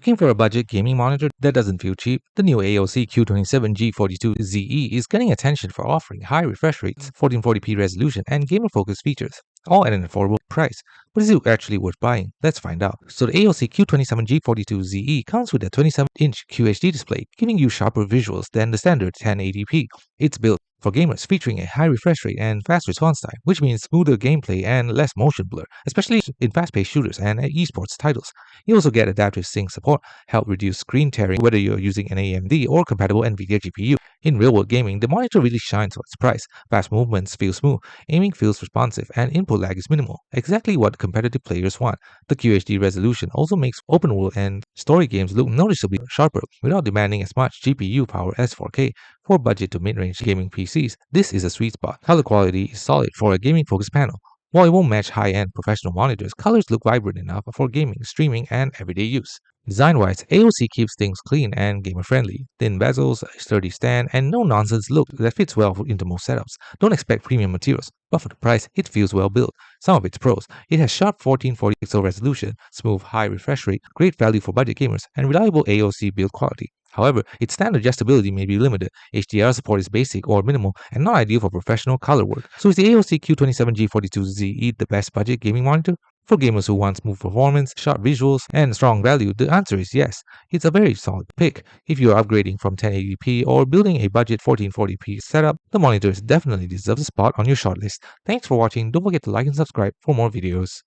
Looking for a budget gaming monitor that doesn't feel cheap? The new AOC Q27G42ZE is getting attention for offering high refresh rates, 1440p resolution, and gamer-focused features, all at an affordable price. But is it actually worth buying? Let's find out. So the AOC Q27G42ZE comes with a 27-inch QHD display, giving you sharper visuals than the standard 1080p. It's built for gamers, featuring a high refresh rate and fast response time, which means smoother gameplay and less motion blur, especially in fast-paced shooters and esports titles. You also get adaptive sync support, help reduce screen tearing whether you're using an AMD or compatible NVIDIA GPU. In real-world gaming, the monitor really shines for its price. Fast movements feel smooth, aiming feels responsive, and input lag is minimal, exactly what competitive players want. The QHD resolution also makes open-world and story games look noticeably sharper without demanding as much GPU power as 4K. For budget to mid-range gaming PCs, this is a sweet spot. Color quality is solid for a gaming-focused panel. While it won't match high-end professional monitors, colors look vibrant enough for gaming, streaming, and everyday use. Design-wise, AOC keeps things clean and gamer-friendly. Thin bezels, a sturdy stand, and no-nonsense look that fits well into most setups. Don't expect premium materials, but for the price, it feels well built. Some of its pros: it has sharp 1440 pixel resolution, smooth high refresh rate, great value for budget gamers, and reliable AOC build quality. However, its standard adjustability may be limited. HDR support is basic or minimal and not ideal for professional color work. So is the AOC Q27G42ZE the best budget gaming monitor? For gamers who want smooth performance, sharp visuals, and strong value, the answer is yes. It's a very solid pick. If you are upgrading from 1080p or building a budget 1440p setup, the monitor definitely deserves a spot on your shortlist. Thanks for watching. Don't forget to like and subscribe for more videos.